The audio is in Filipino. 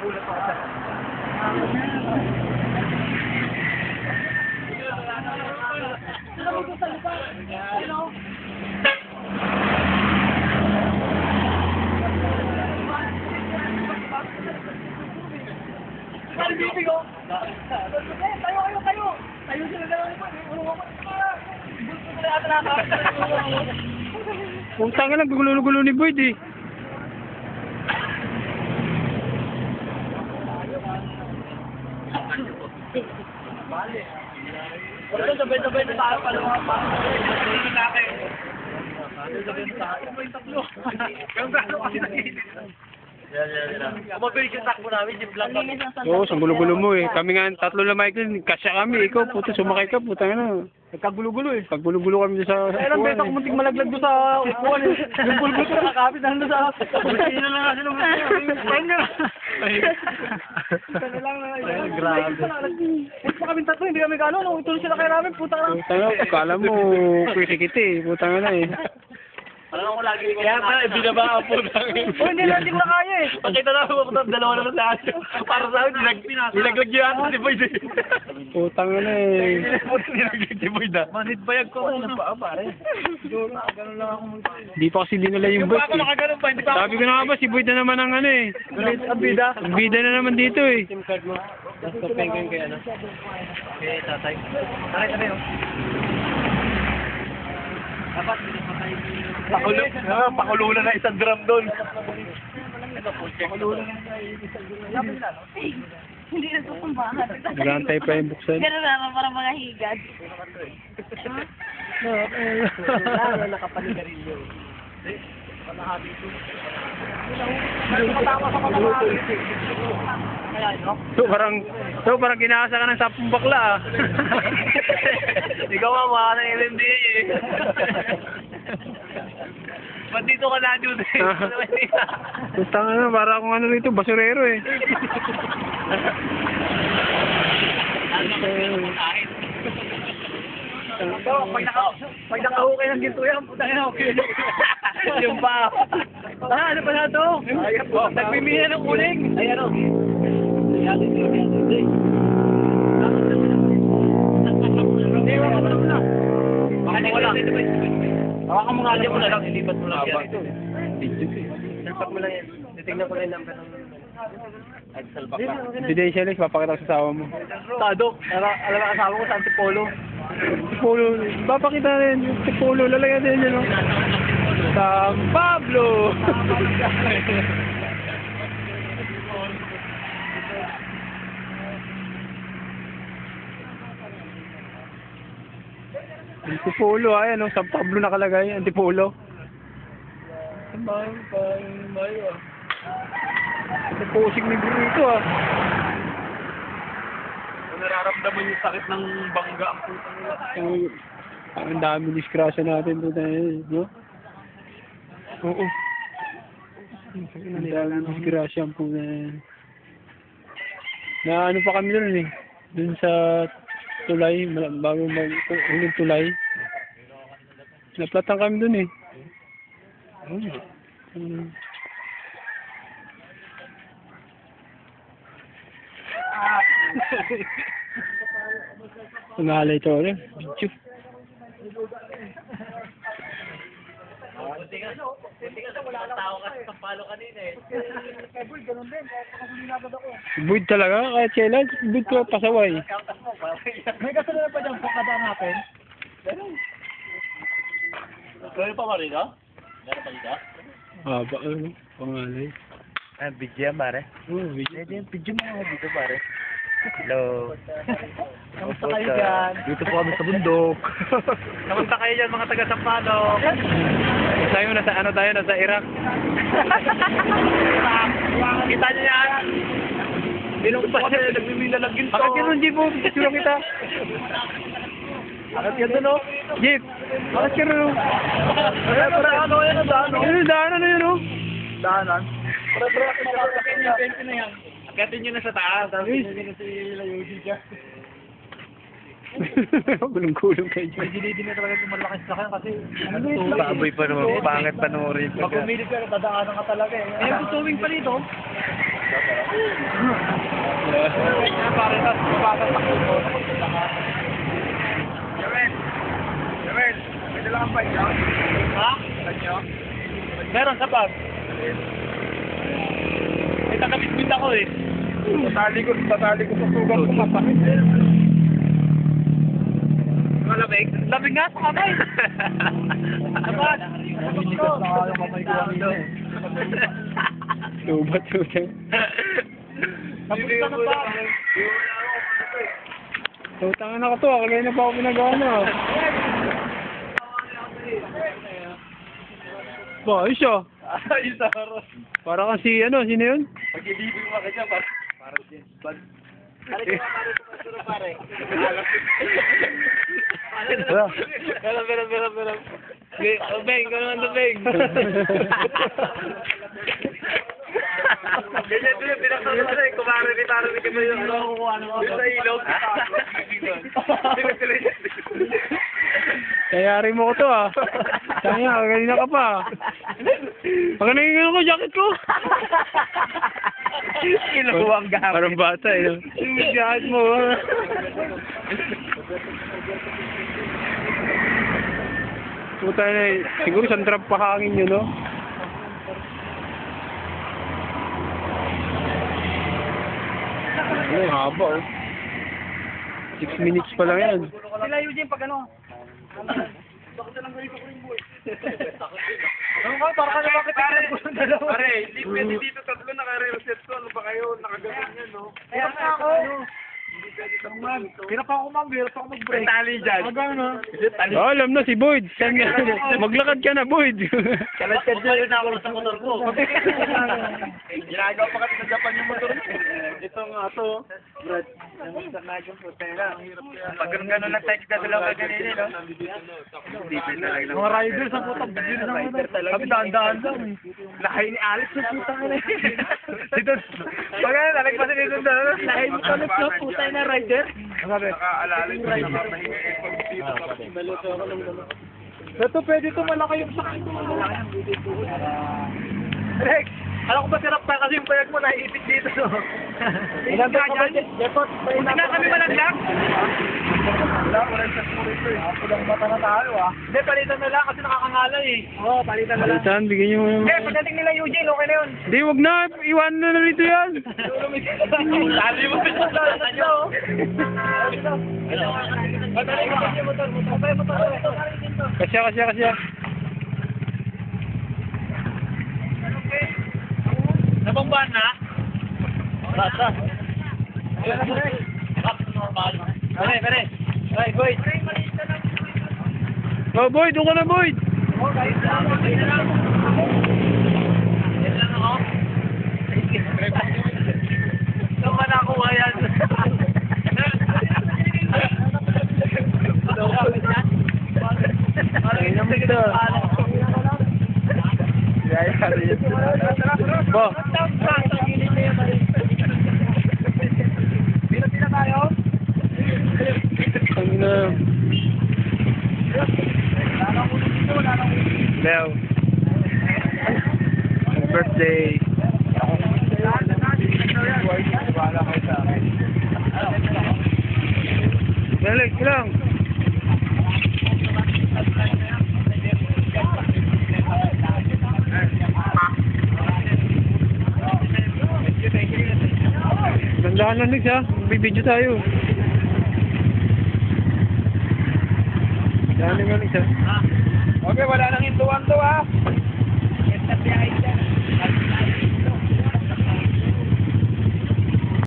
nagulat ako sa... Tayo sila na lang po. Puta nga lang, gugulo-gulo ni Boyd eh. Sabay-sabay na tayo pala mga pa. Hindi na kayo. Sabay-sabay na tayo. Yung gano'n kasi nakikinig. Kumabilis yung takbo namin, yung vlog kami. Oo, sa gulo-gulo mo eh. Kami nga, tatlo na Michael, kasya kami. Ikaw, puta, sumakay ka, puta nga na. Nagkagulo-gulo eh. Paggulo-gulo kami sa... Ilang beses ako munting malaglag doon sa upuan eh. Yung bulbul ko nakakapit na doon sa... Sino lang nga sinong ayun nga. Ito lang na. Grabe. Ito pa kami tatlo, hindi kami gano'n. Nung ituloy sila kay Ramin, puta ka lang. Puta nga, kala mo, kwisi-kiti eh. Puta nga na eh. Parang ako lagi. Kaya pa, binaba ang puta. Oh, hindi natin na kaya eh. Pakita na ako, dalawa naman sa atin. Para sa akin, nilaglag yung atin si Boyd eh. Puta nga na eh. Nilaglag si Boyd ah. Manhid bayag ko. Ano pa pare? Ganun lang ako mag... Di pa kasi dinala yung Yung Boyd pa ako eh. nakaganon pa, hindi pa ako. Sabi ko na nga ba, si Boyd na naman ang ano eh. Ang bida. Ang bida na naman dito eh. SIM card mo. Basta pengen kaya ano. Okay, tatay. Tatay tabi oh. Dapat pakulo na isang drum doon. Pakulo na Hindi na ito kumbahan. Nagantay pa yung buksan. Ganun naman para mga higad. Wala, nakapanigarilyo. Palahati ito. So parang ginasa ka ng 10 bakla ah. Ikaw nga mukha ng LMDA eh. Ba't dito ka na dito eh? Puta nga na, para akong ano rito, basurero eh. Pag nakahukay ng ginto yan, puta nga okay. Yung pa. Ano pa na ito? Nagpimina ng uling. Ay ano? Hawakan mo nga lang mo na lang, ilipat mo lang yan. Ilipat mo lang yan. Titignan ko lang yung number ng Edsel Bakla. Ebidensya Lex, papakita ko sa asawa mo. Tado, alam ang asawa ko sa Antipolo. Tipolo, papakita rin yung Tipolo, lalagyan din yun, no? San Pablo! Antipolo, ayan, no? San Pablo nakalagay, Antipolo. Ito posing ni Bruto, ah. Nararamdaman yung sakit ng bangga ang puta nila. Ang dami disgrasya natin doon, no? Oo. Ang dami disgrasya ang puta. Na ano pa kami doon eh. Doon sa tulay, bago mag-uling tulay. Naplatang kami doon eh. Pangalay ito rin. Video. Buid talaga, kahit kailan, buid ko pasaway. May kasunod pa dyan, pakada natin. Gano'n pa ba rin, no? Gano'n pa dito? Haba, ano, pangalay. Video yan, pare. Oo, video. Video mo nga dito, pare. Hello. Kamusta kayo dyan? Dito po kami sa bundok. Kamusta kayo dyan, mga taga-Sampalo? Tayo nasa ano tayo, nasa Iraq. Kita niyo yan? Bilong pa siya, nagmimila lang ginto. Bakit yun, Jeep? Picture kita. Bakit yan doon, no? Jeep, bakit ka rin? Para ano yan, ang daan, no? Daanan na yun, oh. Daanan? Para kinakakin yung bento na yan. Akatin nyo na sa taas, tapos hindi na si Layusin siya. Gulong-gulong kayo dyan. Hindi na talaga kumalakas sa kanya kasi Baboy pa naman, pangit panoorin. pag umilit ka, tadaanan ka talaga eh. Eh, gustuwing pa dito. Pare na, babagang takbo mo. Pwede lang ang bike nyo? Ha? Bike nyo? Meron sa bag. May takabit-bit ako eh. Tatali ko sa sugat ko mapakit. Malamig? Lamig nga sa kamay. Dapat. Subat. Kamusta na ba? Utangin na ko to, kagaya na pa ako pinagawa mo. Ba, ayos siya. Ayos sa haros. Para kasi sino yun? Pag-ibibig mo ka dyan, para James Bond. Pare. Meron. Beng, kung naman to, Beng. Ganyan din, pinagsasabi na kumare ni Taro ni Kimo yung sa ilog. Kayari mo ko to Kaya, kanina ka pa. Pag nangingin ko, jacket ko. Kinuha ang gamit. Parang bata Yung jacket mo. Puta na siguro isang trap pa hangin yun, no? Ay, haba 6 minutes pa lang yan. Sila Eugene pag ano? Pare, hindi pwede dito tatlo naka-reset ko. Ano ba kayo? Nakagaling yan, no? Kaya nga ako. Hirap ako mag-break. Tali dyan. Alam na si Boyd. Maglakad ka na, Boyd. Kalad-kad dyan na ako sa motor ko. Ginagawa pa kasi sa Japan yung motor ko. Ito nga to. Brad, yung sa nagyong putera. Pag gano'n lang tayo kita dalawa ganyan, no? Mga riders ang putang. Kami daan-daan lang. Lahay ni Alex yung putang na dito. Pag ano, nalagpasin dito na. Lahay mo kami sa putang na rider. Nakaalala yung nakapahinga dito. Ito pwede ito malaki yung sakit. Rex, alam ko ba sirap pa kasi yung payag mo naiipit dito, no? Ilan ka dyan? Hindi nga kami malaglag. Wala yung sakit mo rito eh. Pulang mata na tayo Hindi, palitan na lang kasi nakakangalay eh. Oo, palitan na lang. Saan, bigyan nyo mo. Hindi, pagdating nila Eugene, okay na yun. Hindi, wag na. Iwanan na rito yan. Lali mo ito. Kasya. Nabangban na? Rasa. Normal. Pare. Ay, Boyd. Oh, Boyd, doon ka na, Boyd. Yan lang ako. Saan ka nakuha yan? Bo. Pila tayo? Ang ina. Leo. Birthday. Balik lang. Gandaan lang Nix bibidyo tayo. Gandaan lang Nix Okay, wala nang hintuan to